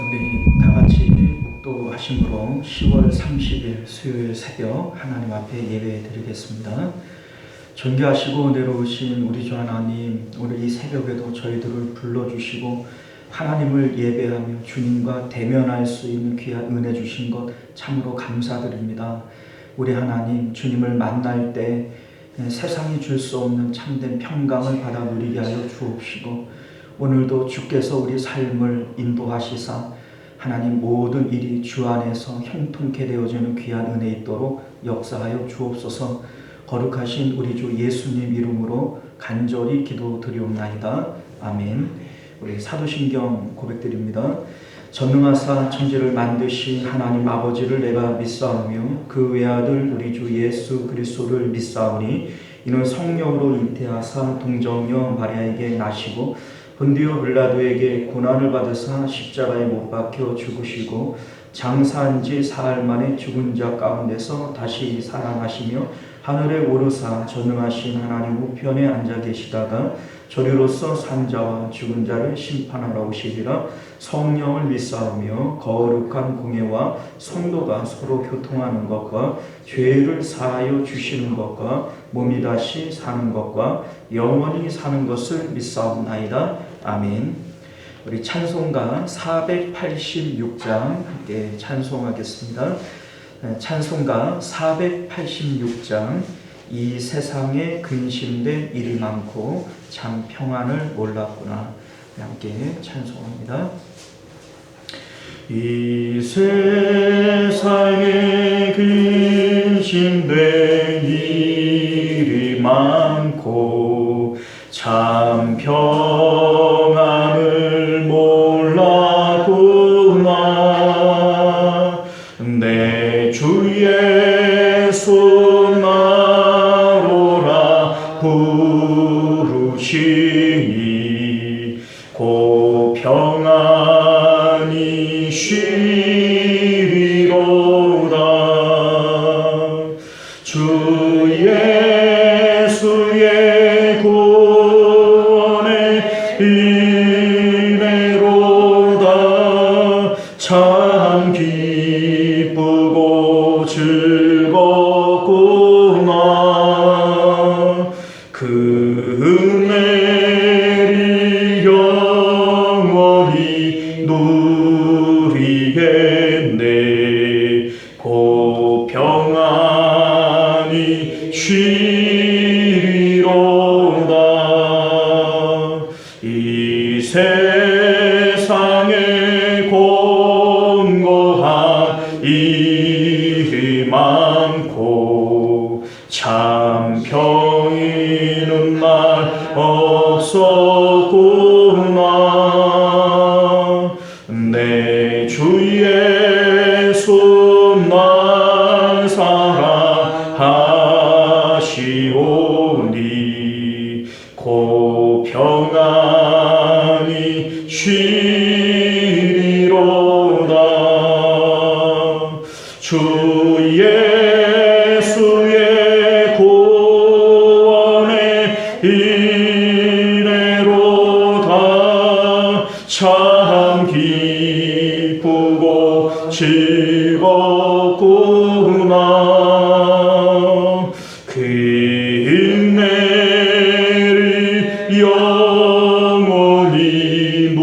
우리 다 같이 묵도하심으로 10월 30일 수요일 새벽 하나님 앞에 예배 드리겠습니다. 존귀하시고 은혜로우신 우리 주 하나님, 오늘 이 새벽에도 저희들을 불러주시고 하나님을 예배하며 주님과 대면할 수 있는 귀한 은혜 주신 것 참으로 감사드립니다. 우리 하나님, 주님을 만날 때 세상이 줄 수 없는 참된 평강을 받아 누리게 하여 주옵시고, 오늘도 주께서 우리 삶을 인도하시사 하나님 모든 일이 주 안에서 형통케 되어지는 귀한 은혜 있도록 역사하여 주옵소서. 거룩하신 우리 주 예수님 이름으로 간절히 기도드리옵나이다. 아멘. 우리 사도신경 고백드립니다. 전능하사 천지를 만드신 하나님 아버지를 내가 믿사오며 그 외아들 우리 주 예수 그리스도를 믿사오니 이는 성령으로 잉태하사 동정녀 마리아에게 나시고 본디오 빌라도에게 고난을 받으사 십자가에 못 박혀 죽으시고 장사한 지 사흘 만에 죽은 자 가운데서 다시 살아나시며 하늘에 오르사 전능하신 하나님 우편에 앉아 계시다가 저리로서 산자와 죽은 자를 심판하러 오시리라. 성령을 믿사오며 거룩한 공예와 성도가 서로 교통하는 것과 죄를 사하여 주시는 것과 몸이 다시 사는 것과 영원히 사는 것을 믿사옵나이다. 아멘. 우리 찬송가 486장 함께 찬송하겠습니다. 찬송가 486장 이 세상에 근심된 일이 많고 참 평안을 몰랐구나. 함께 찬송합니다. 이 세상에 근심된 일이 많고 참 평안을 몰랐구나. 내 주 예수 나로라 부르시니 곧 평안이 쉬리로다. 주 예수의 구원의 은혜로다. 참 기쁘고 즐겁구나. 그 은혜를 영원히 누리겠네. 곧 평안이 쉬리로다. 이 세상에 곤고한 일이 많고 참 평이는 날 없었구나. 내 주 예수 날 사랑하시오니 곧 평안이 쉬리로다. 주 예수의 구원의 은혜로다. 참 기쁘고 즐겁구나. 그 은혜를 영원히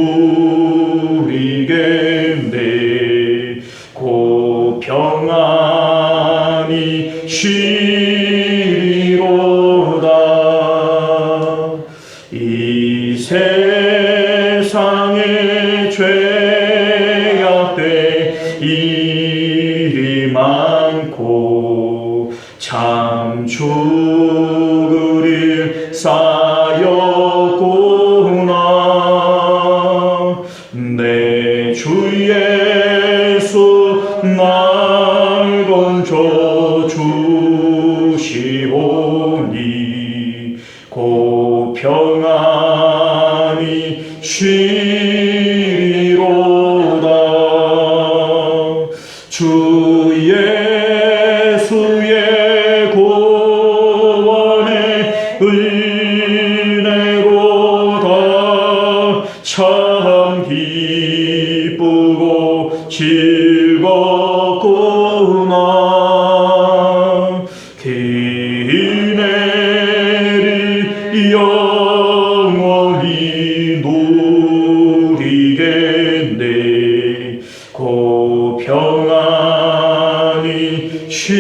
누리겠네. 곧 평안이 쉬리로다. 이 세상에 죄악된 일이 많고 참 죽을 쌓였구나. 내 주 예수 날 건져 주시오니 곧 평안이 쉬리로다. 주 예수의 구원의 은혜로다. 참 기쁘 기쁘고 즐겁구나. 기내리 영원히 누리겠네. 고 평안히 쉬리로다.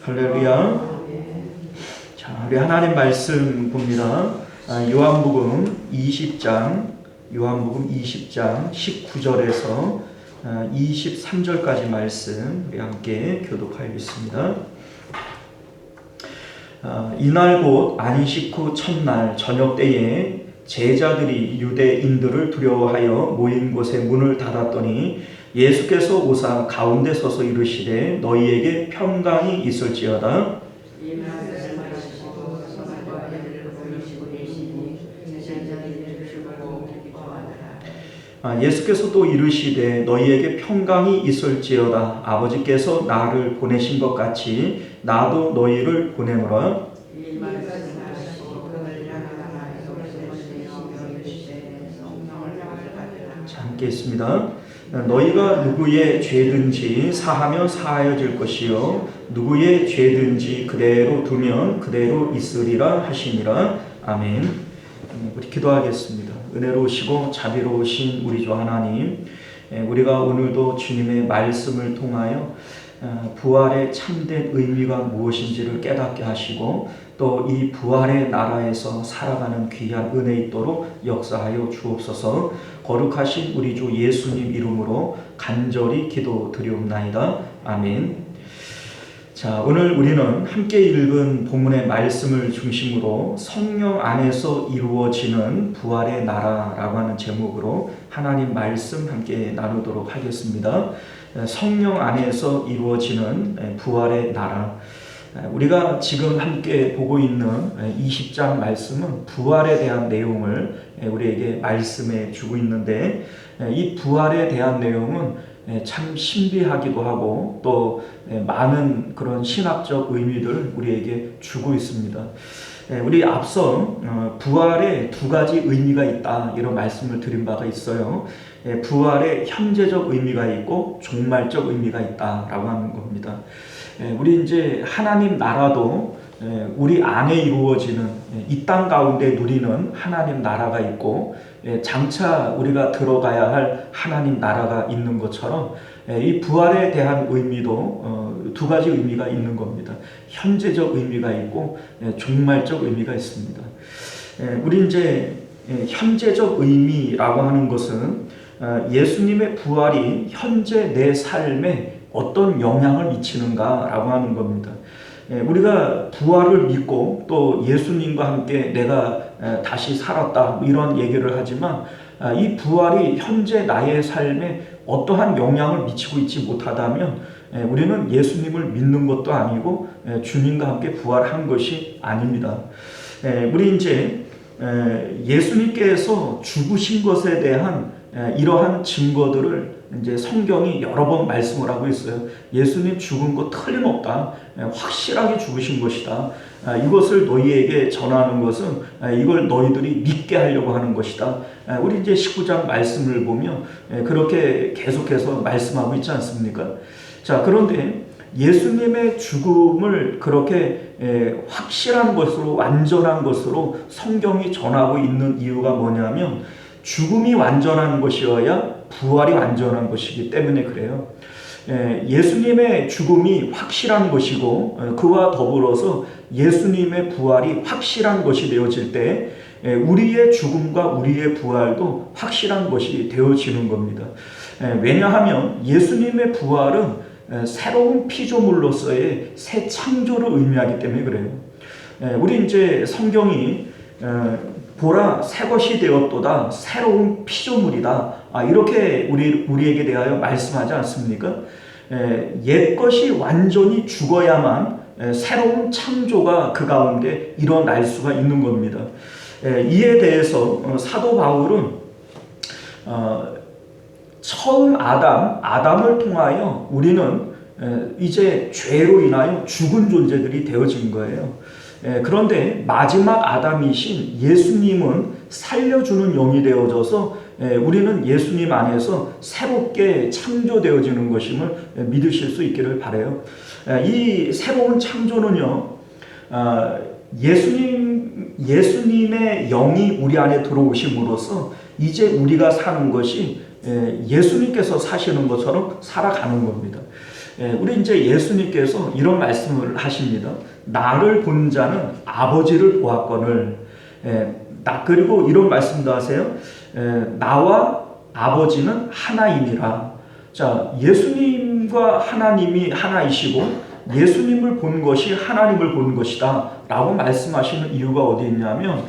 할렐루야. 자, 우리 하나님 말씀 봅니다. 요한복음 20장 19절에서 23절까지 말씀 우리 함께 교독하겠습니다. 이날 곧 안식 후 첫날 저녁 때에 제자들이 유대인들을 두려워하여 모인 곳에 문을 닫았더니 예수께서 오사 가운데 서서 이르시되 너희에게 평강이 있을지어다. 예수께서 또 이르시되 너희에게 평강이 있을지어다. 아버지께서 나를 보내신 것 같이 나도 너희를 보내노라. 자, 함께 있습니다. 너희가 누구의 죄든지 사하면 사하여질 것이요 누구의 죄든지 그대로 두면 그대로 있으리라 하시니라. 아멘. 우리 기도하겠습니다. 은혜로우시고 자비로우신 우리 주 하나님, 우리가 오늘도 주님의 말씀을 통하여 부활의 참된 의미가 무엇인지를 깨닫게 하시고 또 이 부활의 나라에서 살아가는 귀한 은혜 있도록 역사하여 주옵소서. 거룩하신 우리 주 예수님 이름으로 간절히 기도드리옵나이다. 아멘. 자, 오늘 우리는 함께 읽은 본문의 말씀을 중심으로 성령 안에서 이루어지는 부활의 나라라고 하는 제목으로 하나님 말씀 함께 나누도록 하겠습니다. 성령 안에서 이루어지는 부활의 나라. 우리가 지금 함께 보고 있는 20장 말씀은 부활에 대한 내용을 우리에게 말씀해 주고 있는데, 이 부활에 대한 내용은 참 신비하기도 하고 또 많은 그런 신학적 의미를 우리에게 주고 있습니다. 우리 앞서 부활에 두 가지 의미가 있다 이런 말씀을 드린 바가 있어요. 부활에 현재적 의미가 있고 종말적 의미가 있다라고 하는 겁니다. 우리 이제 하나님 나라도 우리 안에 이루어지는 이 땅 가운데 누리는 하나님 나라가 있고 장차 우리가 들어가야 할 하나님 나라가 있는 것처럼 이 부활에 대한 의미도 두 가지 의미가 있는 겁니다. 현재적 의미가 있고 종말적 의미가 있습니다. 우리 이제 현재적 의미라고 하는 것은 예수님의 부활이 현재 내 삶에 어떤 영향을 미치는가라고 하는 겁니다. 우리가 부활을 믿고 또 예수님과 함께 내가 다시 살았다 이런 얘기를 하지만 이 부활이 현재 나의 삶에 어떠한 영향을 미치고 있지 못하다면 우리는 예수님을 믿는 것도 아니고 주님과 함께 부활한 것이 아닙니다. 우리 이제 예수님께서 죽으신 것에 대한 이러한 증거들을 이제 성경이 여러 번 말씀을 하고 있어요. 예수님 죽은 거 틀림없다. 확실하게 죽으신 것이다. 이것을 너희에게 전하는 것은 이걸 너희들이 믿게 하려고 하는 것이다. 우리 이제 19장 말씀을 보면 그렇게 계속해서 말씀하고 있지 않습니까? 자, 그런데 예수님의 죽음을 그렇게 확실한 것으로 완전한 것으로 성경이 전하고 있는 이유가 뭐냐면 죽음이 완전한 것이어야 부활이 완전한 것이기 때문에 그래요. 예수님의 죽음이 확실한 것이고 그와 더불어서 예수님의 부활이 확실한 것이 되어질 때 우리의 죽음과 우리의 부활도 확실한 것이 되어지는 겁니다. 왜냐하면 예수님의 부활은 새로운 피조물로서의 새 창조를 의미하기 때문에 그래요. 우리 이제 성경이 보라 새 것이 되었도다 새로운 피조물이다 이렇게 우리에게 대하여 말씀하지 않습니까? 옛 것이 완전히 죽어야만 새로운 창조가 그 가운데 일어날 수가 있는 겁니다. 이에 대해서 사도 바울은 처음 아담을 통하여 우리는 이제 죄로 인하여 죽은 존재들이 되어진 거예요. 그런데 마지막 아담이신 예수님은 살려주는 영이 되어져서 우리는 예수님 안에서 새롭게 창조되어지는 것임을 믿으실 수 있기를 바라요. 이 새로운 창조는요, 예수님의 영이 우리 안에 들어오심으로써 이제 우리가 사는 것이 예수님께서 사시는 것처럼 살아가는 겁니다. 우리 이제 예수님께서 이런 말씀을 하십니다. 나를 본 자는 아버지를 보았거늘. 그리고 이런 말씀도 하세요. 나와 아버지는 하나이니라. 자, 예수님과 하나님이 하나이시고 예수님을 본 것이 하나님을 본 것이다 라고 말씀하시는 이유가 어디 있냐면,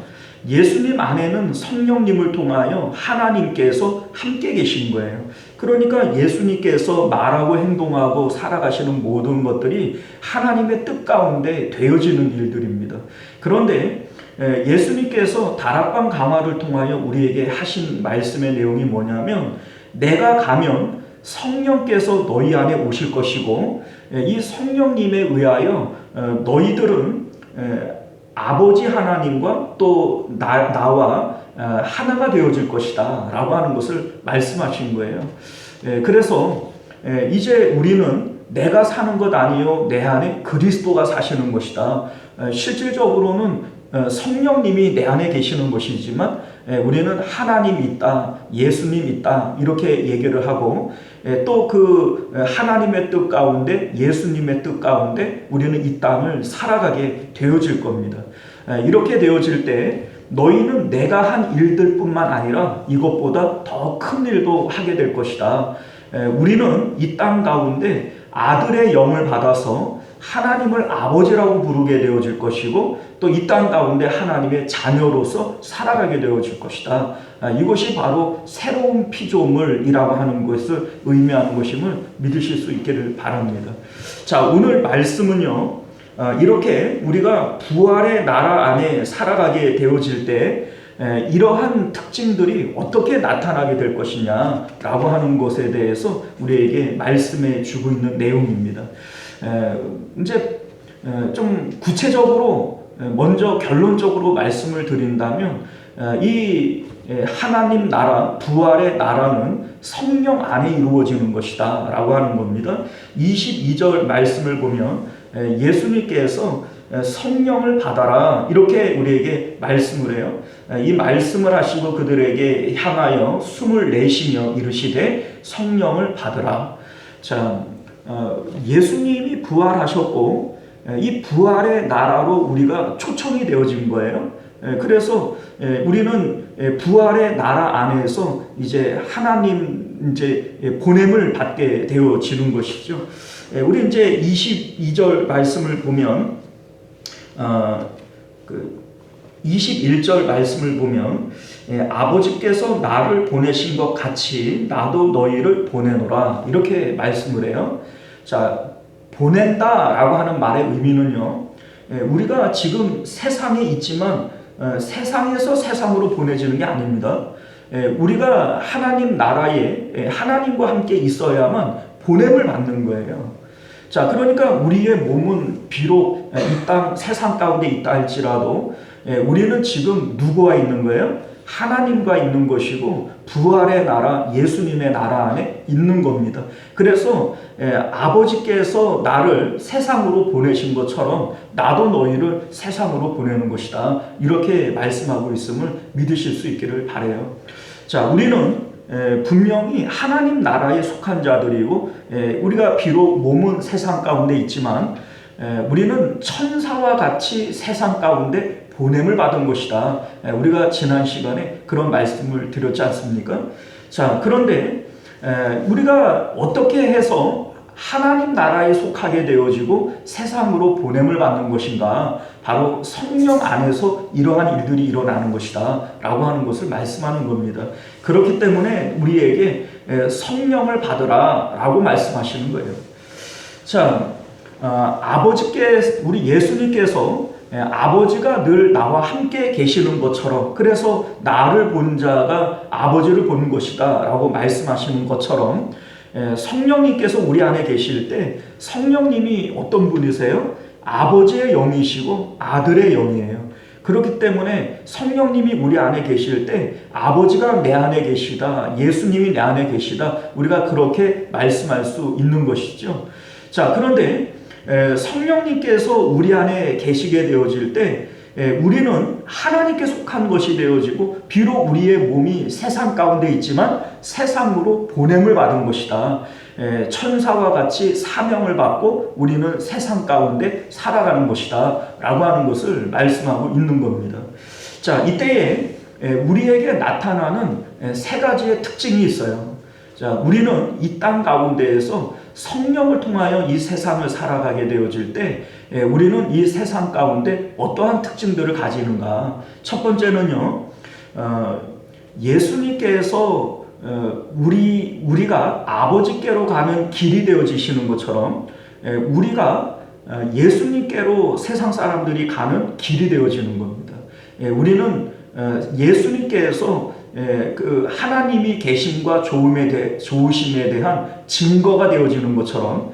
예수님 안에는 성령님을 통하여 하나님께서 함께 계신 거예요. 그러니까 예수님께서 말하고 행동하고 살아가시는 모든 것들이 하나님의 뜻 가운데 되어지는 일들입니다. 그런데 예수님께서 다락방 강화를 통하여 우리에게 하신 말씀의 내용이 뭐냐면, 내가 가면 성령께서 너희 안에 오실 것이고 이 성령님에 의하여 너희들은 아버지 하나님과 또 나와 하나가 되어질 것이다 라고 하는 것을 말씀하신 거예요. 그래서 이제 우리는 내가 사는 것 아니요 내 안에 그리스도가 사시는 것이다. 실질적으로는 성령님이 내 안에 계시는 것이지만 우리는 하나님이 있다, 예수님이 있다 이렇게 얘기를 하고, 또 그 하나님의 뜻 가운데 예수님의 뜻 가운데 우리는 이 땅을 살아가게 되어질 겁니다. 이렇게 되어질 때 너희는 내가 한 일들 뿐만 아니라 이것보다 더 큰 일도 하게 될 것이다. 우리는 이 땅 가운데 아들의 영을 받아서 하나님을 아버지라고 부르게 되어질 것이고 또 이 땅 가운데 하나님의 자녀로서 살아가게 되어질 것이다. 이것이 바로 새로운 피조물이라고 하는 것을 의미하는 것임을 믿으실 수 있기를 바랍니다. 자, 오늘 말씀은요, 이렇게 우리가 부활의 나라 안에 살아가게 되어질 때 이러한 특징들이 어떻게 나타나게 될 것이냐라고 하는 것에 대해서 우리에게 말씀해 주고 있는 내용입니다. 이제 좀 구체적으로 먼저 결론적으로 말씀을 드린다면, 이 하나님 나라, 부활의 나라는 성령 안에 이루어지는 것이다 라고 하는 겁니다. 22절 말씀을 보면 예수님께서 성령을 받아라 이렇게 우리에게 말씀을 해요. 이 말씀을 하시고 그들에게 향하여 숨을 내쉬며 이르시되 성령을 받으라. 자, 예수님이 부활하셨고 이 부활의 나라로 우리가 초청이 되어진 거예요. 그래서 우리는 부활의 나라 안에서 이제 하나님 이제 보냄을 받게 되어지는 것이죠. 우리 이제 22절 말씀을 보면 21절 말씀을 보면 아버지께서 나를 보내신 것 같이 나도 너희를 보내노라 이렇게 말씀을 해요. 자, 보낸다라고 하는 말의 의미는요, 우리가 지금 세상에 있지만 세상에서 세상으로 보내지는 게 아닙니다. 우리가 하나님 나라에 하나님과 함께 있어야만 보냄을 받는 거예요. 자, 그러니까 우리의 몸은 비록 이 땅 세상 가운데 있다 할지라도 우리는 지금 누구와 있는 거예요? 하나님과 있는 것이고 부활의 나라 예수님의 나라 안에 있는 겁니다. 그래서 아버지께서 나를 세상으로 보내신 것처럼 나도 너희를 세상으로 보내는 것이다 이렇게 말씀하고 있음을 믿으실 수 있기를 바라요. 자, 우리는 분명히 하나님 나라에 속한 자들이고 우리가 비록 몸은 세상 가운데 있지만 우리는 천사와 같이 세상 가운데 보냄을 받은 것이다. 우리가 지난 시간에 그런 말씀을 드렸지 않습니까? 자, 그런데 우리가 어떻게 해서 하나님 나라에 속하게 되어지고 세상으로 보냄을 받는 것인가? 바로 성령 안에서 이러한 일들이 일어나는 것이다 라고 하는 것을 말씀하는 겁니다. 그렇기 때문에 우리에게 성령을 받으라 라고 말씀하시는 거예요. 자, 우리 예수님께서 아버지가 늘 나와 함께 계시는 것처럼, 그래서 나를 본 자가 아버지를 본 것이다 라고 말씀하시는 것처럼 성령님께서 우리 안에 계실 때 성령님이 어떤 분이세요? 아버지의 영이시고 아들의 영이에요. 그렇기 때문에 성령님이 우리 안에 계실 때 아버지가 내 안에 계시다, 예수님이 내 안에 계시다, 우리가 그렇게 말씀할 수 있는 것이죠. 자, 그런데 성령님께서 우리 안에 계시게 되어질 때 우리는 하나님께 속한 것이 되어지고, 비록 우리의 몸이 세상 가운데 있지만 세상으로 보냄을 받은 것이다. 천사와 같이 사명을 받고 우리는 세상 가운데 살아가는 것이다 라고 하는 것을 말씀하고 있는 겁니다. 자, 이때에 우리에게 나타나는 세 가지의 특징이 있어요. 자, 우리는 이 땅 가운데에서 성령을 통하여 이 세상을 살아가게 되어질 때 우리는 이 세상 가운데 어떠한 특징들을 가지는가. 첫 번째는요, 예수님께서 우리가 아버지께로 가는 길이 되어지시는 것처럼 우리가 예수님께로 세상 사람들이 가는 길이 되어지는 겁니다. 우리는 예수님께서 그 하나님이 계심과 좋으심에 대한 증거가 되어지는 것처럼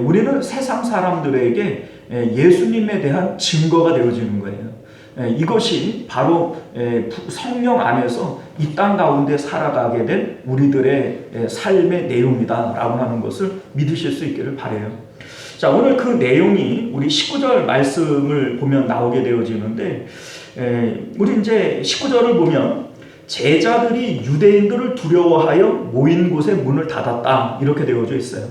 우리는 세상 사람들에게 예수님에 대한 증거가 되어지는 거예요. 이것이 바로 성령 안에서 이 땅 가운데 살아가게 된 우리들의 삶의 내용이다라고 하는 것을 믿으실 수 있기를 바라요. 자, 오늘 그 내용이 우리 19절 말씀을 보면 나오게 되어지는데, 우리 이제 19절을 보면 제자들이 유대인들을 두려워하여 모인 곳에 문을 닫았다 이렇게 되어져 있어요.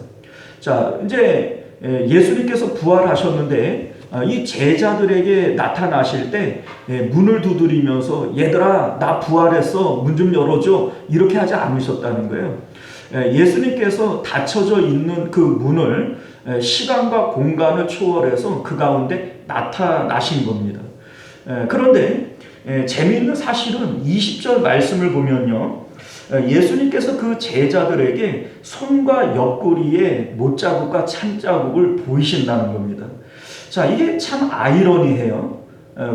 자, 이제 예수님께서 부활하셨는데 이 제자들에게 나타나실 때 문을 두드리면서 얘들아 나 부활했어 문 좀 열어줘 이렇게 하지 않으셨다는 거예요. 예수님께서 닫혀져 있는 그 문을 시간과 공간을 초월해서 그 가운데 나타나신 겁니다. 그런데 재미있는 사실은 20절 말씀을 보면요, 예수님께서 그 제자들에게 손과 옆구리에 못자국과 참자국을 보이신다는 겁니다. 자, 이게 참 아이러니해요.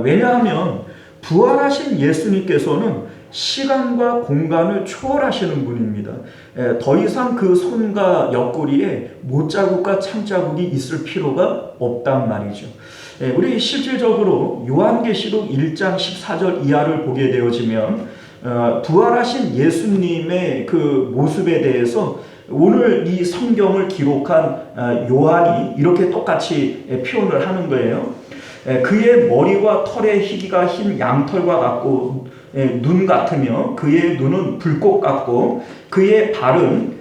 왜냐하면 부활하신 예수님께서는 시간과 공간을 초월하시는 분입니다. 더 이상 그 손과 옆구리에 못자국과 참자국이 있을 필요가 없단 말이죠. 우리 실질적으로 요한계시록 1장 14절 이하를 보게 되어지면 부활하신 예수님의 그 모습에 대해서 오늘 이 성경을 기록한 요한이 이렇게 똑같이 표현을 하는 거예요. 그의 머리와 털의 희기가 흰 양털과 같고 눈 같으며 그의 눈은 불꽃 같고 그의 발은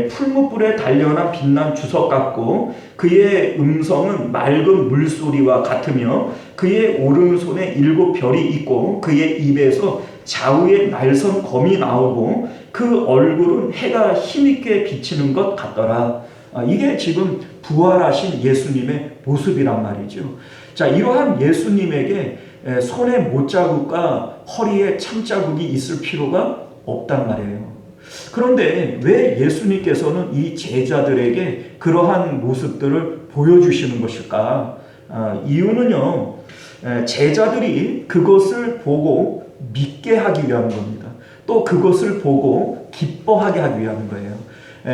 풀무불에 단련한 빛난 주석 같고 그의 음성은 맑은 물소리와 같으며 그의 오른손에 7 별이 있고 그의 입에서 좌우에 날선 검이 나오고 그 얼굴은 해가 힘있게 비치는 것 같더라. 이게 지금 부활하신 예수님의 모습이란 말이죠. 자, 이러한 예수님에게 손에 못자국과 허리에 참자국이 있을 필요가 없단 말이에요. 그런데 왜 예수님께서는 이 제자들에게 그러한 모습들을 보여주시는 것일까? 이유는요, 제자들이 그것을 보고 믿게 하기 위한 겁니다. 또 그것을 보고 기뻐하게 하기 위한 거예요.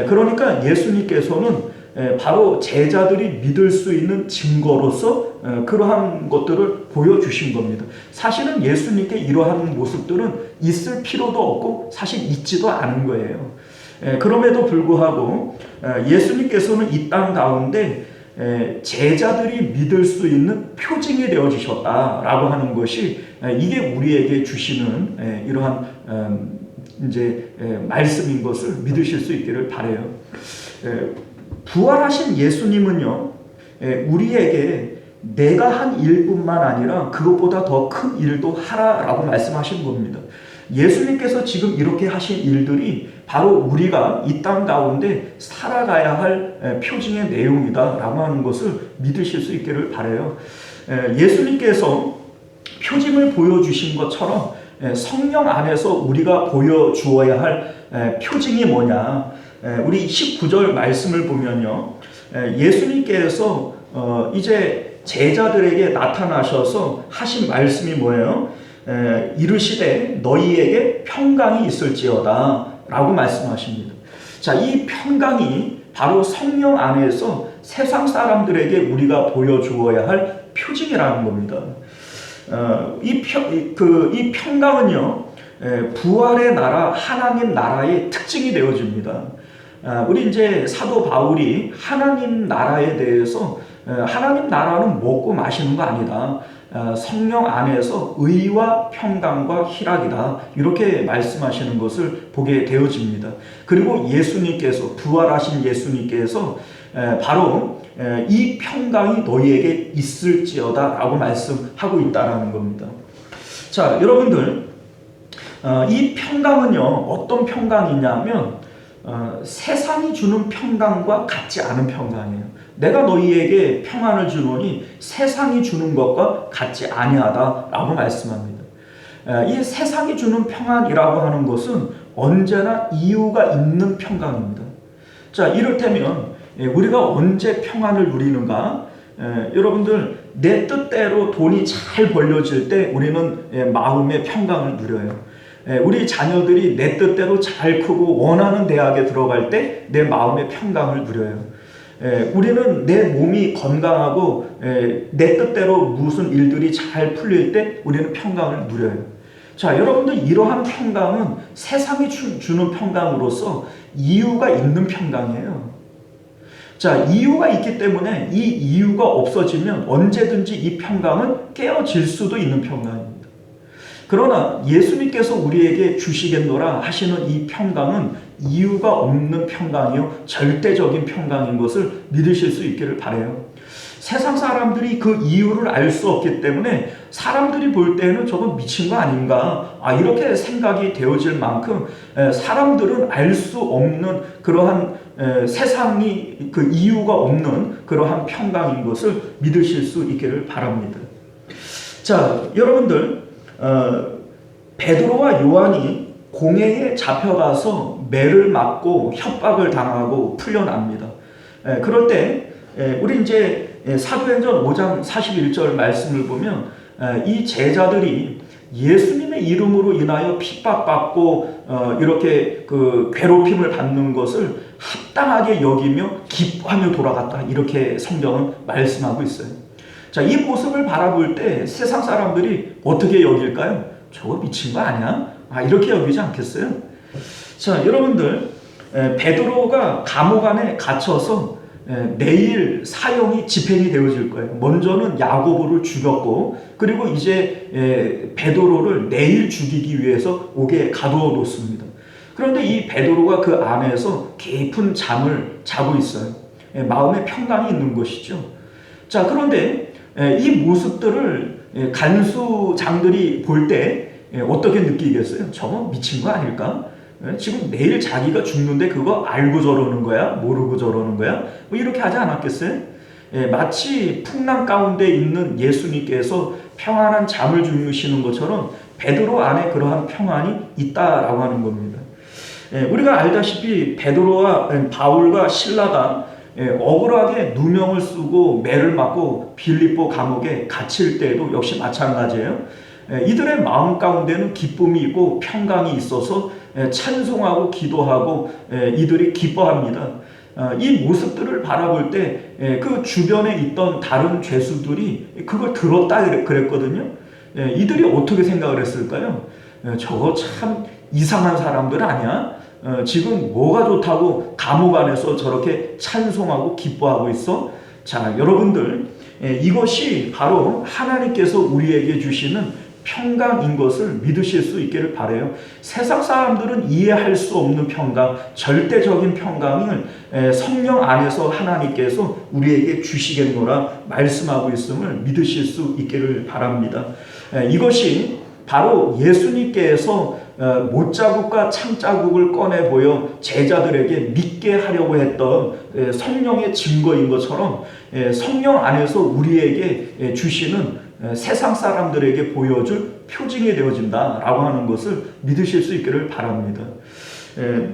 그러니까 예수님께서는 바로 제자들이 믿을 수 있는 증거로서 그러한 것들을 보여주신 겁니다. 사실은 예수님께 이러한 모습들은 있을 필요도 없고 사실 있지도 않은 거예요. 그럼에도 불구하고 예수님께서는 이 땅 가운데 제자들이 믿을 수 있는 표징이 되어지셨다라고 하는 것이 이게 우리에게 주시는 이러한 이제 말씀인 것을 믿으실 수 있기를 바라요. 부활하신 예수님은요, 우리에게 내가 한 일뿐만 아니라 그것보다 더 큰 일도 하라라고 말씀하신 겁니다. 예수님께서 지금 이렇게 하신 일들이 바로 우리가 이 땅 가운데 살아가야 할 표징의 내용이다라고 하는 것을 믿으실 수 있기를 바라요. 예수님께서 표징을 보여주신 것처럼 성령 안에서 우리가 보여주어야 할 표징이 뭐냐. 우리 19절 말씀을 보면요, 예수님께서 이제 제자들에게 나타나셔서 하신 말씀이 뭐예요? 이르시되 너희에게 평강이 있을지어다 라고 말씀하십니다. 자, 이 평강이 바로 성령 안에서 세상 사람들에게 우리가 보여주어야 할 표징이라는 겁니다. 이 평강은요, 부활의 나라, 하나님 나라의 특징이 되어집니다. 우리 이제 사도 바울이 하나님 나라에 대해서 하나님 나라는 먹고 마시는 거 아니다. 성령 안에서 의와 평강과 희락이다. 이렇게 말씀하시는 것을 보게 되어집니다. 그리고 예수님께서, 부활하신 예수님께서 바로 이 평강이 너희에게 있을지어다 라고 말씀하고 있다는 겁니다. 자, 여러분들, 이 평강은요, 어떤 평강이냐면 세상이 주는 평강과 같지 않은 평강이에요. 내가 너희에게 평안을 주노니 세상이 주는 것과 같지 아니하다라고 말씀합니다. 이 세상이 주는 평안이라고 하는 것은 언제나 이유가 있는 평강입니다. 자, 이를테면 우리가 언제 평안을 누리는가? 여러분들, 내 뜻대로 돈이 잘 벌려질 때 우리는 마음의 평강을 누려요. 우리 자녀들이 내 뜻대로 잘 크고 원하는 대학에 들어갈 때 내 마음의 평강을 누려요. 우리는 내 몸이 건강하고 내 뜻대로 무슨 일들이 잘 풀릴 때 우리는 평강을 누려요. 자, 여러분들, 이러한 평강은 세상이 주는 평강으로서 이유가 있는 평강이에요. 자, 이유가 있기 때문에 이 이유가 없어지면 언제든지 이 평강은 깨어질 수도 있는 평강입니다. 그러나 예수님께서 우리에게 주시겠노라 하시는 이 평강은 이유가 없는 평강이요, 절대적인 평강인 것을 믿으실 수 있기를 바라요. 세상 사람들이 그 이유를 알 수 없기 때문에 사람들이 볼 때는 저건 미친 거 아닌가, 이렇게 생각이 되어질 만큼 사람들은 알 수 없는 그러한 세상이 그 이유가 없는 그러한 평강인 것을 믿으실 수 있기를 바랍니다. 자, 여러분들, 베드로와 요한이 공회에 잡혀가서 매를 맞고 협박을 당하고 풀려납니다. 그럴 때 우리 이제 사도행전 5장 41절 말씀을 보면 이 제자들이 예수님의 이름으로 인하여 핍박받고 이렇게 그 괴롭힘을 받는 것을 합당하게 여기며 기뻐하며 돌아갔다, 이렇게 성경은 말씀하고 있어요. 자, 이 모습을 바라볼 때 세상 사람들이 어떻게 여길까요? 저거 미친 거 아니야? 이렇게 여기지 않겠어요? 자, 여러분들, 베드로가 감옥 안에 갇혀서 내일 사형이 집행이 되어질 거예요. 먼저는 야고보를 죽였고, 그리고 이제 베드로를 내일 죽이기 위해서 옥에 가두어 놓습니다. 그런데 이 베드로가 그 안에서 깊은 잠을 자고 있어요. 마음에 평강이 있는 것이죠. 자, 그런데 이 모습들을 간수장들이 볼 때 어떻게 느끼겠어요? 저거 미친 거 아닐까? 지금 내일 자기가 죽는데 그거 알고 저러는 거야? 모르고 저러는 거야? 뭐 이렇게 하지 않았겠어요? 마치 풍랑 가운데 있는 예수님께서 평안한 잠을 주무시는 것처럼 베드로 안에 그러한 평안이 있다라고 하는 겁니다. 우리가 알다시피 베드로와 바울과 실라가 억울하게 누명을 쓰고 매를 맞고 빌립보 감옥에 갇힐 때도 역시 마찬가지예요. 이들의 마음 가운데는 기쁨이 있고 평강이 있어서 찬송하고 기도하고 이들이 기뻐합니다. 이 모습들을 바라볼 때 그 주변에 있던 다른 죄수들이 그걸 들었다 그랬거든요. 이들이 어떻게 생각을 했을까요? 저거 참 이상한 사람들 아니야? 지금 뭐가 좋다고 감옥 안에서 저렇게 찬송하고 기뻐하고 있어? 자, 여러분들, 이것이 바로 하나님께서 우리에게 주시는 평강인 것을 믿으실 수 있기를 바라요. 세상 사람들은 이해할 수 없는 평강, 절대적인 평강을 성령 안에서 하나님께서 우리에게 주시겠노라 말씀하고 있음을 믿으실 수 있기를 바랍니다. 이것이 바로 예수님께서 못자국과 창자국을 꺼내 보여 제자들에게 믿게 하려고 했던 성령의 증거인 것처럼 성령 안에서 우리에게 주시는 세상 사람들에게 보여줄 표징이 되어진다라고 하는 것을 믿으실 수 있기를 바랍니다.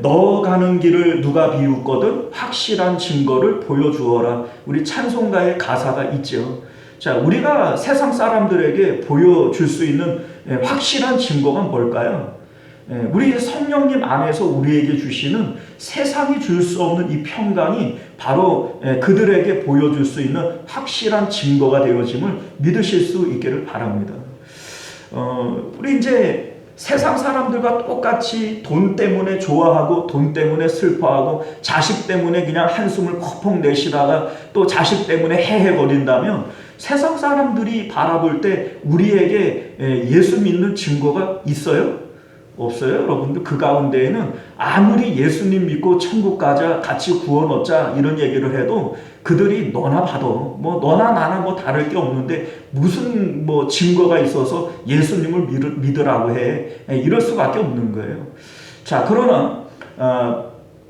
너 가는 길을 누가 비웃거든 확실한 증거를 보여주어라. 우리 찬송가의 가사가 있죠. 자, 우리가 세상 사람들에게 보여줄 수 있는 확실한 증거가 뭘까요? 우리 성령님 안에서 우리에게 주시는 세상이 줄 수 없는 이 평강이 바로 그들에게 보여줄 수 있는 확실한 증거가 되어짐을 믿으실 수 있기를 바랍니다. 우리 이제 세상 사람들과 똑같이 돈 때문에 좋아하고 돈 때문에 슬퍼하고 자식 때문에 그냥 한숨을 컥퍽 내쉬다가 또 자식 때문에 헤헤거린다면 세상 사람들이 바라볼 때 우리에게 예수 믿는 증거가 있어요? 없어요? 여러분들 그 가운데에는 아무리 예수님 믿고 천국 가자 같이 구원 얻자 이런 얘기를 해도 그들이 너나 봐도 뭐 너나 나나 뭐 다를 게 없는데 무슨 뭐 증거가 있어서 예수님을 믿으라고 해 이럴 수밖에 없는 거예요. 자, 그러나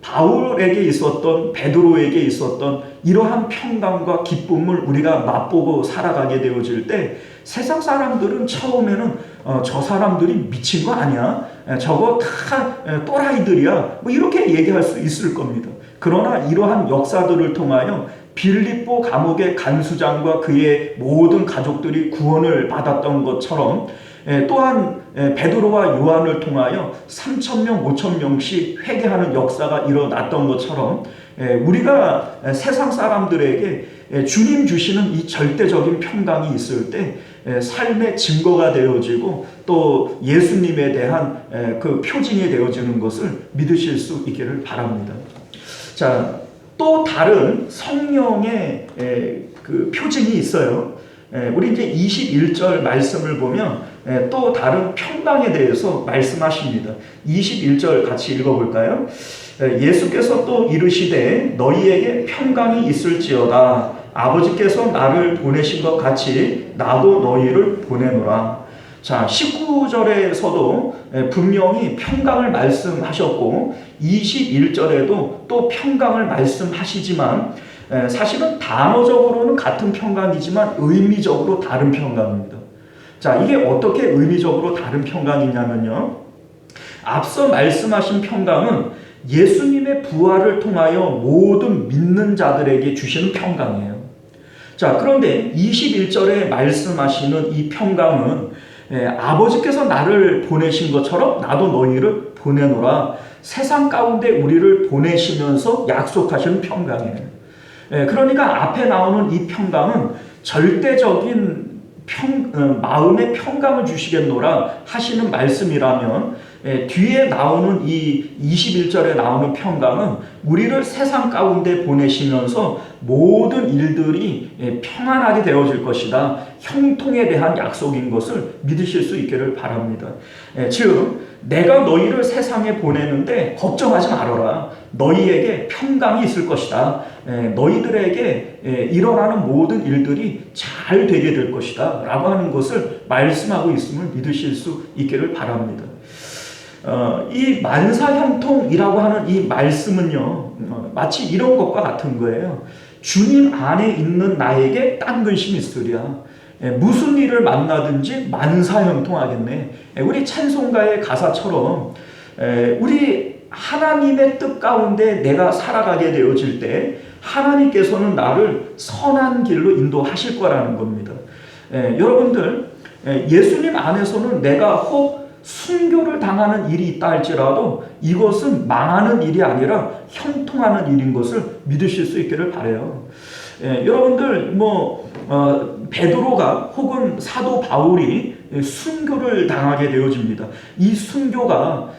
바울에게 있었던 베드로에게 있었던 이러한 평강과 기쁨을 우리가 맛보고 살아가게 되어질 때 세상 사람들은 처음에는 저 사람들이 미친 거 아니야? 저거 다 또라이들이야. 뭐 이렇게 얘기할 수 있을 겁니다. 그러나 이러한 역사들을 통하여 빌립보 감옥의 간수장과 그의 모든 가족들이 구원을 받았던 것처럼 또한 베드로와 요한을 통하여 3,000명, 5,000명씩 회개하는 역사가 일어났던 것처럼 우리가 세상 사람들에게 주님 주시는 이 절대적인 평강이 있을 때 삶의 증거가 되어지고 또 예수님에 대한 그 표징이 되어지는 것을 믿으실 수 있기를 바랍니다. 자, 또 다른 성령의 그 표징이 있어요. 우리 이제 21절 말씀을 보면 또 다른 평강에 대해서 말씀하십니다. 21절 같이 읽어볼까요? 예수께서 또 이르시되 너희에게 평강이 있을지어다. 아버지께서 나를 보내신 것 같이 나도 너희를 보내노라. 자, 19절에서도 분명히 평강을 말씀하셨고 21절에도 또 평강을 말씀하시지만 사실은 단어적으로는 같은 평강이지만 의미적으로 다른 평강입니다. 자, 이게 어떻게 의미적으로 다른 평강이냐면요. 앞서 말씀하신 평강은 예수님의 부활을 통하여 모든 믿는 자들에게 주시는 평강이에요. 자, 그런데 21절에 말씀하시는 이 평강은 아버지께서 나를 보내신 것처럼 나도 너희를 보내노라. 세상 가운데 우리를 보내시면서 약속하시는 평강이에요. 그러니까 앞에 나오는 이 평강은 절대적인 마음의 평강을 주시겠노라 하시는 말씀이라면 뒤에 나오는 이 21절에 나오는 평강은 우리를 세상 가운데 보내시면서 모든 일들이 평안하게 되어질 것이다. 형통에 대한 약속인 것을 믿으실 수 있기를 바랍니다. 즉 내가 너희를 세상에 보내는데 걱정하지 말아라. 너희에게 평강이 있을 것이다. 너희들에게 일어나는 모든 일들이 잘 되게 될 것이다 라고 하는 것을 말씀하고 있음을 믿으실 수 있기를 바랍니다. 이 만사형통이라고 하는 이 말씀은요, 마치 이런 것과 같은 거예요. 주님 안에 있는 나에게 딴 근심이 있으랴. 무슨 일을 만나든지 만사형통하겠네. 우리 찬송가의 가사처럼 우리 하나님의 뜻 가운데 내가 살아가게 되어질 때 하나님께서는 나를 선한 길로 인도하실 거라는 겁니다. 여러분들 예수님 안에서는 내가 혹 순교를 당하는 일이 있다 할지라도 이것은 망하는 일이 아니라 형통하는 일인 것을 믿으실 수 있기를 바라요. 여러분들 베드로가 혹은 사도 바울이 순교를 당하게 되어집니다. 이 순교가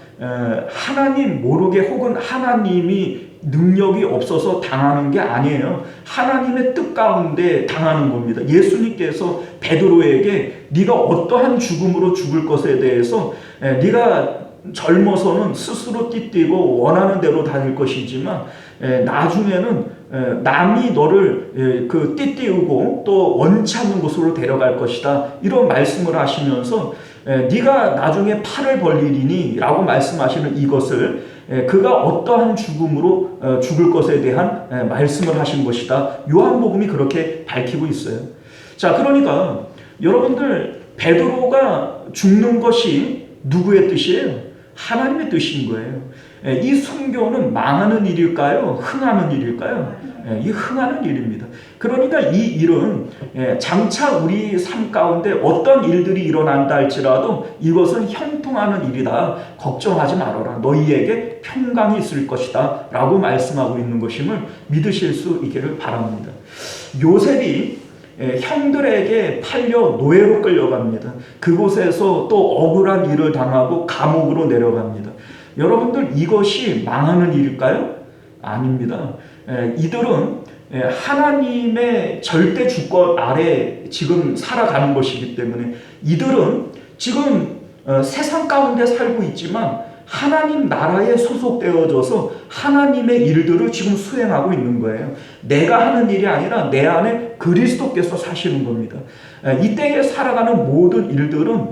하나님 모르게 혹은 하나님이 능력이 없어서 당하는 게 아니에요. 하나님의 뜻 가운데 당하는 겁니다. 예수님께서 베드로에게 네가 어떠한 죽음으로 죽을 것에 대해서 네가 젊어서는 스스로 띠뛰고 원하는 대로 다닐 것이지만 나중에는 남이 너를 띠띠우고 또 원치 않는 곳으로 데려갈 것이다. 이런 말씀을 하시면서 네가 나중에 팔을 벌리리니 라고 말씀하시는 이것을 그가 어떠한 죽음으로 죽을 것에 대한 말씀을 하신 것이다. 요한복음이 그렇게 밝히고 있어요. 자, 그러니까 여러분들 베드로가 죽는 것이 누구의 뜻이에요? 하나님의 뜻인 거예요. 이 순교는 망하는 일일까요? 흥하는 일일까요? 이 흥하는 일입니다. 그러니까 이 일은 장차 우리 삶 가운데 어떤 일들이 일어난다 할지라도 이것은 형통하는 일이다. 걱정하지 말아라. 너희에게 평강이 있을 것이다. 라고 말씀하고 있는 것임을 믿으실 수 있기를 바랍니다. 요셉이 형들에게 팔려 노예로 끌려갑니다. 그곳에서 또 억울한 일을 당하고 감옥으로 내려갑니다. 여러분들 이것이 망하는 일일까요? 아닙니다. 이들은 하나님의 절대 주권 아래 지금 살아가는 것이기 때문에 이들은 지금 세상 가운데 살고 있지만 하나님 나라에 소속되어져서 하나님의 일들을 지금 수행하고 있는 거예요. 내가 하는 일이 아니라 내 안에 그리스도께서 사시는 겁니다. 이때에 살아가는 모든 일들은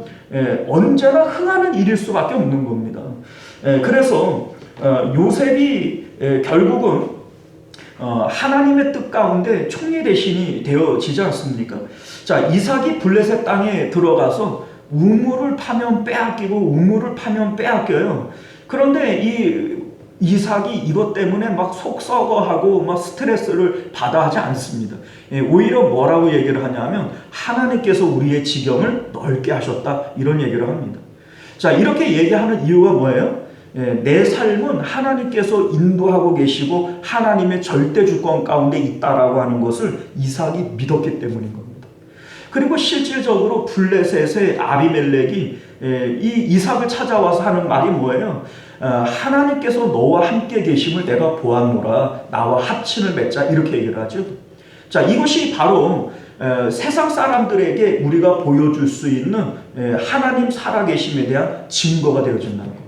언제나 흥하는 일일 수밖에 없는 겁니다. 그래서 요셉이 결국은 하나님의 뜻 가운데 총리 대신이 되어지지 않습니까? 자, 이삭이 블레셋 땅에 들어가서 우물을 파면 빼앗기고 우물을 파면 빼앗겨요. 그런데 이 이삭이 이것 때문에 막 속썩어하고 막 스트레스를 받아 하지 않습니다. 오히려 뭐라고 얘기를 하냐면 하나님께서 우리의 지경을 넓게 하셨다 이런 얘기를 합니다. 자, 이렇게 얘기하는 이유가 뭐예요? 내 삶은 하나님께서 인도하고 계시고 하나님의 절대 주권 가운데 있다라고 하는 것을 이삭이 믿었기 때문인 겁니다. 그리고 실질적으로 블레셋의 아비멜렉이 이 이삭을 찾아와서 하는 말이 뭐예요? 하나님께서 너와 함께 계심을 내가 보았노라. 나와 합친을 맺자. 이렇게 얘기를 하죠. 자, 이것이 바로 세상 사람들에게 우리가 보여줄 수 있는 하나님 살아계심에 대한 증거가 되어진다는 겁니다.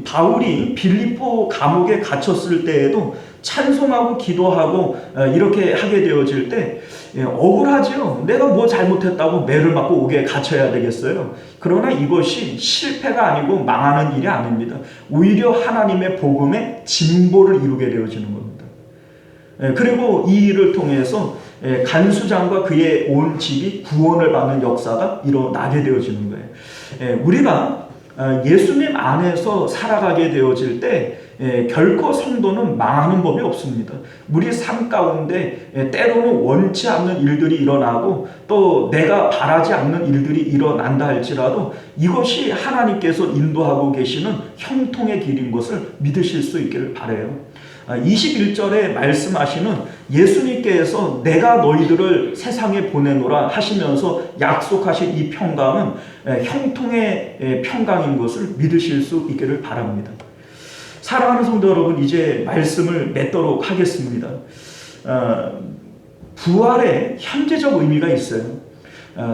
바울이 빌립보 감옥에 갇혔을 때에도 찬송하고 기도하고 이렇게 하게 되어질 때 억울하지요. 내가 뭐 잘못했다고 매를 맞고 옥에 갇혀야 되겠어요. 그러나 이것이 실패가 아니고 망하는 일이 아닙니다. 오히려 하나님의 복음의 진보를 이루게 되어지는 겁니다. 그리고 이 일을 통해서 간수장과 그의 온 집이 구원을 받는 역사가 일어나게 되어지는 거예요. 우리가 예수님 안에서 살아가게 되어질 때 결코 성도는 망하는 법이 없습니다. 우리 삶 가운데 때로는 원치 않는 일들이 일어나고 또 내가 바라지 않는 일들이 일어난다 할지라도 이것이 하나님께서 인도하고 계시는 형통의 길인 것을 믿으실 수 있기를 바라요. 21절에 말씀하시는 예수님께서 내가 너희들을 세상에 보내노라 하시면서 약속하신 이 평강은 형통의 평강인 것을 믿으실 수 있기를 바랍니다. 사랑하는 성도 여러분, 이제 말씀을 맺도록 하겠습니다. 부활의 현재적 의미가 있어요.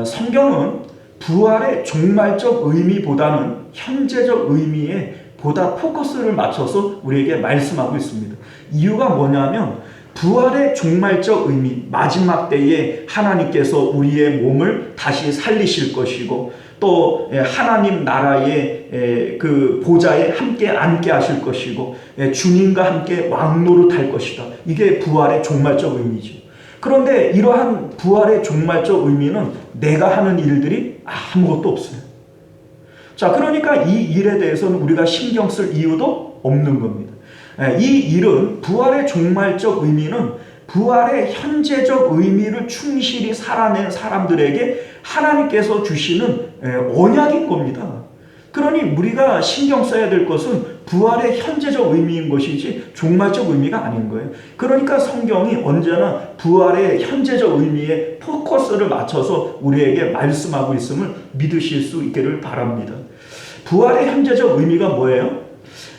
성경은 부활의 종말적 의미보다는 현재적 의미에 보다 포커스를 맞춰서 우리에게 말씀하고 있습니다. 이유가 뭐냐면 부활의 종말적 의미, 마지막 때에 하나님께서 우리의 몸을 다시 살리실 것이고 또 하나님 나라의 그 보좌에 함께 앉게 하실 것이고 주님과 함께 왕노릇할 것이다. 이게 부활의 종말적 의미죠. 그런데 이러한 부활의 종말적 의미는 내가 하는 일들이 아무것도 없어요. 자, 그러니까 이 일에 대해서는 우리가 신경 쓸 이유도 없는 겁니다. 이 일은 부활의 종말적 의미는 부활의 현재적 의미를 충실히 살아낸 사람들에게 하나님께서 주시는 언약인 겁니다. 그러니 우리가 신경 써야 될 것은 부활의 현재적 의미인 것이지 종말적 의미가 아닌 거예요. 그러니까 성경이 언제나 부활의 현재적 의미에 포커스를 맞춰서 우리에게 말씀하고 있음을 믿으실 수 있기를 바랍니다. 부활의 현재적 의미가 뭐예요?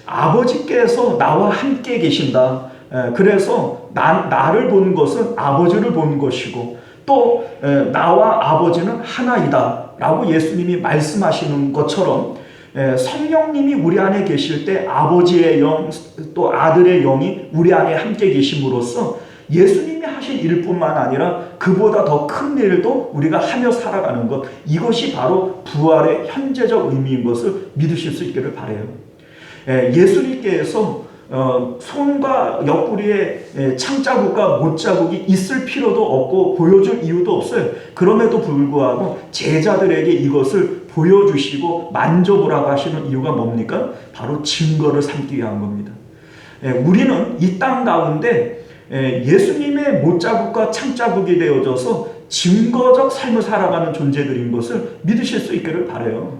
아버지께서 나와 함께 계신다. 그래서 나를 보는 것은 아버지를 보는 것이고 또 나와 아버지는 하나이다 라고 예수님이 말씀하시는 것처럼 성령님이 우리 안에 계실 때 아버지의 영 또 아들의 영이 우리 안에 함께 계심으로써 예수님이 하신 일뿐만 아니라 그보다 더 큰 일도 우리가 하며 살아가는 것, 이것이 바로 부활의 현재적 의미인 것을 믿으실 수 있기를 바라요. 예수님께서 손과 옆구리에 창자국과 못자국이 있을 필요도 없고 보여줄 이유도 없어요. 그럼에도 불구하고 제자들에게 이것을 보여주시고 만져보라고 하시는 이유가 뭡니까? 바로 증거를 삼기 위한 겁니다. 우리는 이 땅 가운데 예수님의 못자국과 창자국이 되어져서 증거적 삶을 살아가는 존재들인 것을 믿으실 수 있기를 바라요.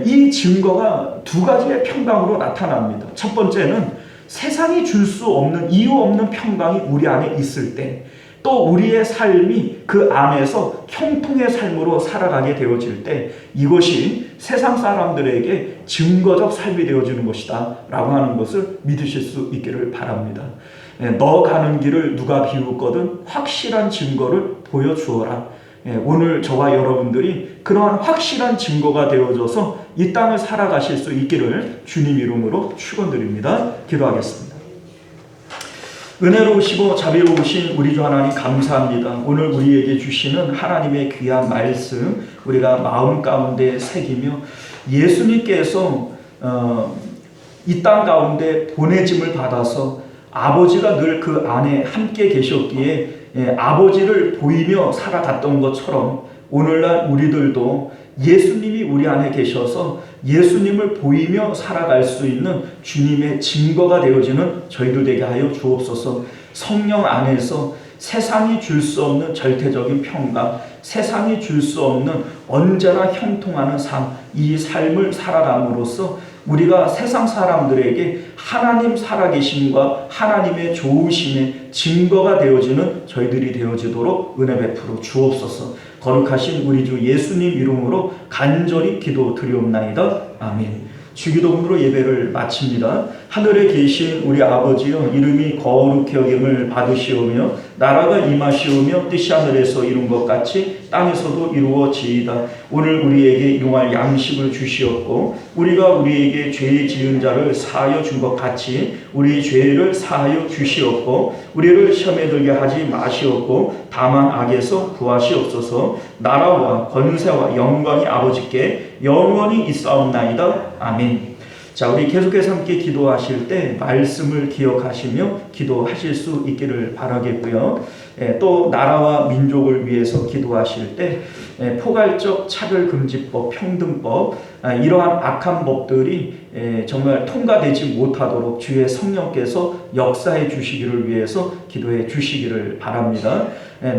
이 증거가 두 가지의 평강으로 나타납니다. 첫 번째는 세상이 줄 수 없는 이유 없는 평강이 우리 안에 있을 때, 또 우리의 삶이 그 안에서 형통의 삶으로 살아가게 되어질 때 이것이 세상 사람들에게 증거적 삶이 되어지는 것이다 라고 하는 것을 믿으실 수 있기를 바랍니다. 너 가는 길을 누가 비웃거든 확실한 증거를 보여주어라. 오늘 저와 여러분들이 그러한 확실한 증거가 되어져서 이 땅을 살아가실 수 있기를 주님 이름으로 축원드립니다. 기도하겠습니다. 은혜로우시고 자비로우신 우리 주 하나님 감사합니다. 오늘 우리에게 주시는 하나님의 귀한 말씀 우리가 마음 가운데 새기며 예수님께서 이 땅 가운데 보내짐을 받아서 아버지가 늘 그 안에 함께 계셨기에 아버지를 보이며 살아갔던 것처럼 오늘날 우리들도 예수님이 우리 안에 계셔서 예수님을 보이며 살아갈 수 있는 주님의 증거가 되어지는 저희들 되게 하여 주옵소서. 성령 안에서 세상이 줄 수 없는 절대적인 평강, 세상이 줄 수 없는 언제나 형통하는 삶, 이 삶을 살아감으로써 우리가 세상 사람들에게 하나님 살아계심과 하나님의 좋으심의 증거가 되어지는 저희들이 되어지도록 은혜 베풀어 주옵소서. 거룩하신 우리 주 예수님 이름으로 간절히 기도드리옵나이다. 아멘. 주기도문으로 예배를 마칩니다. 하늘에 계신 우리 아버지여, 이름이 거룩히 여김을 받으시오며 나라가 임하시오며 뜻이 하늘에서 이룬 것 같이 땅에서도 이루어지이다. 오늘 우리에게 일용할 양식을 주시옵고 우리가 우리에게 죄 지은 자를 사하여 준 것 같이 우리 죄를 사하여 주시옵고 우리를 시험에 들게 하지 마시옵고 다만 악에서 구하시옵소서. 나라와 권세와 영광이 아버지께 영원히 있사옵나이다. 아멘. 자, 우리 계속해서 함께 기도하실 때 말씀을 기억하시며 기도하실 수 있기를 바라겠고요. 또 나라와 민족을 위해서 기도하실 때 포괄적 차별금지법, 평등법, 이러한 악한 법들이 정말 통과되지 못하도록 주의 성령께서 역사해 주시기를 위해서 기도해 주시기를 바랍니다.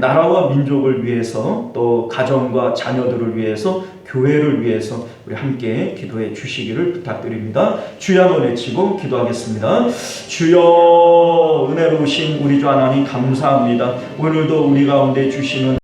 나라와 민족을 위해서 또 가정과 자녀들을 위해서 교회를 위해서 우리 함께 기도해 주시기를 부탁드립니다. 주여 한번 외치고 기도하겠습니다. 주여, 은혜로우신 우리 주 하나님 감사합니다. 오늘도 우리 가운데 주시는